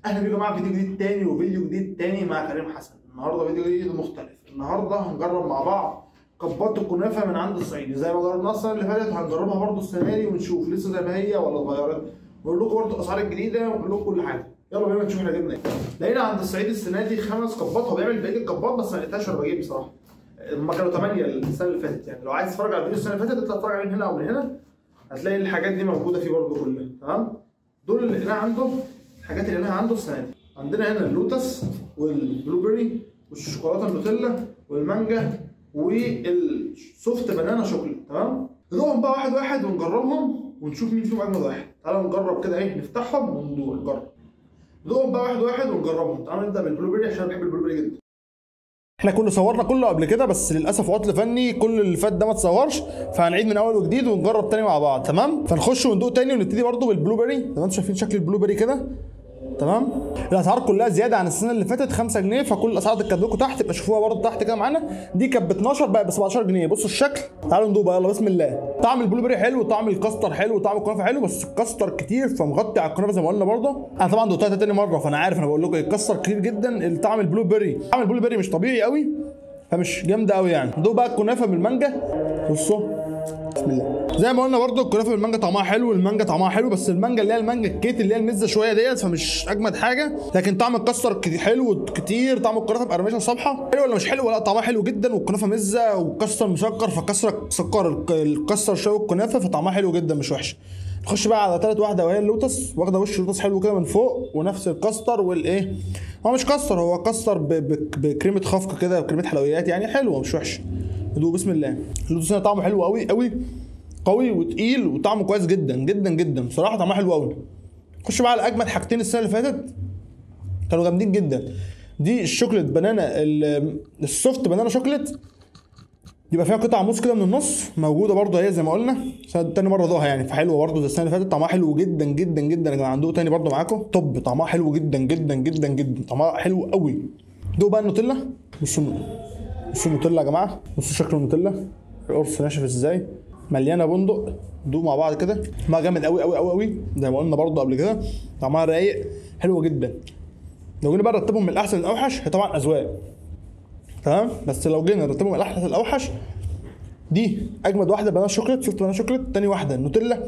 اهلا بيكم مع فيديو جديد تاني وفيديو جديد تاني مع كريم حسن. النهارده فيديو جديد مختلف. النهارده هنجرب مع بعض كبات الكنافه من عند الصعيدي زي ما جربناها السنه اللي فاتت، هنجربها برده السنه دي ونشوف لسه زي ما هي ولا اتغيرت، ونقول لكم برده الاسعار الجديده ونقول لكم كل حاجه. يلا بينا نشوف احنا جبنا ايه. لقينا عند الصعيدي السنه دي 5 كبات، هو بيعمل بقيه الكبات بس ما لقيتهاش وانا بجيب بصراحه. هما كانوا 8 السنه اللي فاتت، يعني لو عايز تتفرج على الفيديو السنه اللي فاتت اطلع اتفرج عليه من هنا او من هنا، هتلاقي الحاجات دي موجوده فيه برده كلها. تمام؟ دول اللي لقيناها عنده، الحاجات اللي لقيناها عنده السنه دي. عندنا هنا اللوتس والبلو بيري والشوكولاته النوتيلا والمانجا والسوفت بنانا شوكليت. تمام؟ ندوقهم بقى واحد واحد ونجربهم ونشوف مين فيهم اجمد واحد. تعالوا نجرب كده، ايه، نفتحهم وندوق نجرب. ندوقهم بقى واحد واحد ونجربهم. تعالوا نبدا بالبلو بيري عشان انا بحب البلو بيري جدا. احنا كنا صورنا كله قبل كده بس للاسف عطل فني، كل اللي فات ده ما اتصورش، فهنعيد من اول وجديد ونجرب تاني مع بعض. تمام؟ فنخش وندوق تاني ونبتدي برده بالبلو بيري. زي ما انتم شايفين شكل البلو بيري كده. تمام؟ الاسعار كلها زياده عن السنه اللي فاتت 5 جنيه، فكل الاسعار تتكتب لكم تحت، يبقى شوفوها برده تحت كده معانا. دي كانت ب 12 بقى ب 17 جنيه. بصوا الشكل. تعالوا ندوق بقى، يلا بسم الله. طعم البلو بيري حلو، طعم الكاستر حلو، طعم الكنافه حلو، بس الكاستر كتير فمغطي على الكنافه زي ما قلنا برده. انا طبعا دوقتها تاني مره فانا عارف، انا بقول لكم الكاستر كتير جدا. طعم البلو بيري، طعم البلو بيري مش طبيعي قوي، فمش جامده قوي يعني. دوق بقى الكنافه بالمانجا. بصوا بسم الله. زي ما قلنا برده الكنافه بالمانجا طعمها حلو، المانجا طعمها حلو، بس المانجا اللي هي المانجا الكيت اللي هي المزه شويه ديت فمش اجمد حاجه. لكن طعم الكاستر حلو كتير، طعم الكنافه بقرمشه صبحه حلو ولا مش حلو؟ لا طعمها حلو جدا، والكنافه مزه والكاستر مسكر، فكسر سكر الكاستر شويه الكنافه، فطعمها حلو جدا مش وحش. نخش بقى على ثالث واحده وهي اللوتس، واخده وش اللوتس حلو كده من فوق، ونفس الكاستر والايه، هو مش كاستر، هو كاستر بكريمه خفق كده، بكريمه حلويات يعني، حلوه مش وحشه. ندوق بسم الله. اللوتس هنا طعمه حلو قوي قوي، قوي وتقيل وطعمه كويس جدا جدا جدا بصراحه، طعمها حلو قوي. نخش بقى على اجمد حاجتين السنه اللي فاتت كانوا جامدين جدا. دي الشوكليت بنانا، السوفت بنانا شوكليت، يبقى فيها قطع موز كده من النص، موجوده برده هي زي ما قلنا، تاني مره ذوقها يعني، فحلوه برده زي السنه اللي فاتت، طعمها حلو جدا جدا جدا. يا جماعه عندكم تاني برده معاكم توب، طعمها حلو جدا جدا جدا جدا، طعمها حلو قوي. دوق بقى النوتيلا. بصوا النوتيلا يا جماعه، بصوا شكل النوتيلا، القرص ناشف ازاي، مليانه بندق. دوق مع بعض كده، طعمها جامد قوي قوي قوي قوي زي ما قلنا برده قبل كده، طعمها رايق حلو جدا. لو جينا بقى نرتبهم من الاحسن للاوحش، هي طبعا اذواق، تمام، بس لو جينا نرتبهم من الاحسن للاوحش، دي اجمد واحده بنانا شوكليت، سوفت بنانا شوكليت، تاني واحده النوتيلا،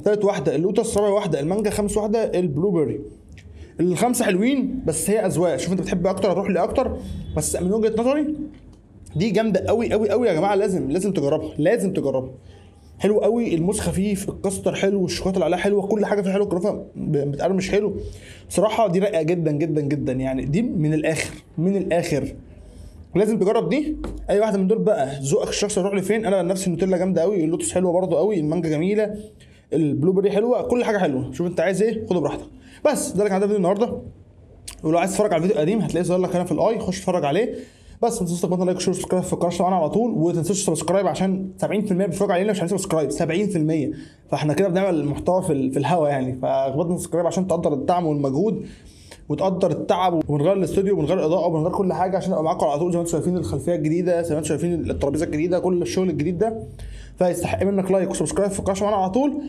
ثالث واحده اللوتس، رابع واحده المانجا، خامس واحده البلو بيري. الخمسه حلوين بس هي اذواق، شوف انت بتحب اكتر هتروح لاكتر، بس من وجهه نظري دي جامده قوي قوي قوي يا جماعه، لازم تجربها، لازم تجربها. حلو قوي، الموز خفيف، الكاستر حلو، الشوكولاته اللي عليها حلوه، كل حاجه فيها حلوه، الكنافه بتقرمش حلو بصراحه، دي رايقه جدا جدا جدا يعني، دي من الاخر من الاخر، لازم تجرب دي. اي واحده من دول بقى ذوقك الشخصي يروح لفين. انا نفسي النوتيلا جامده قوي، اللوتس حلوه برده قوي، المانجا جميله، البلو بيري حلوه، كل حاجه حلوه. شوف انت عايز ايه، خده براحتك. بس ده اللي كان عندنا فيديو النهارده، ولو عايز تتفرج على الفيديو القديم هتلاقيه ظاهر لك هنا في الاي، خش اتفرج عليه. بس ما تنسوش تضغطوا لايك وشير وسبسكرايب في القناه معانا على طول، وما تنسوش سبسكرايب عشان 70% بيتفرجوا علينا مش عايزين سبسكرايب، 70%، فاحنا كده بنعمل محتوى في الهوا يعني، فاخبطنا سبسكرايب عشان تقدر الدعم والمجهود وتقدر التعب، وبنغير الاستوديو وبنغير الاضاءه وبنغير كل حاجه عشان ابقى معاكم على طول. زي ما انتم شايفين الخلفيه الجديده، زي ما انتم شايفين الترابيزه الجديده، كل الشغل الجديد ده، فيستحق منك لايك وسبسكرايب في القناه معانا على طول.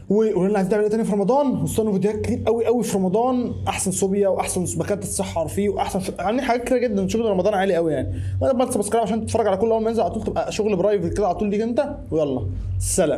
وقولوا لنا عايزين نعمل ايه تاني في رمضان، واستنوا فيديوهات كتير قوي قوي في رمضان، احسن صوبيا واحسن مكان تتسحر فيه واحسن عاملين حاجات كتير جدا، شغل رمضان عالي قوي يعني. ما تبقى سبسكرايب عشان تتفرج على كل اول ما ينزل على طول، تبقى شغل برايفت كده على طول ليك انت. ويلا سلام.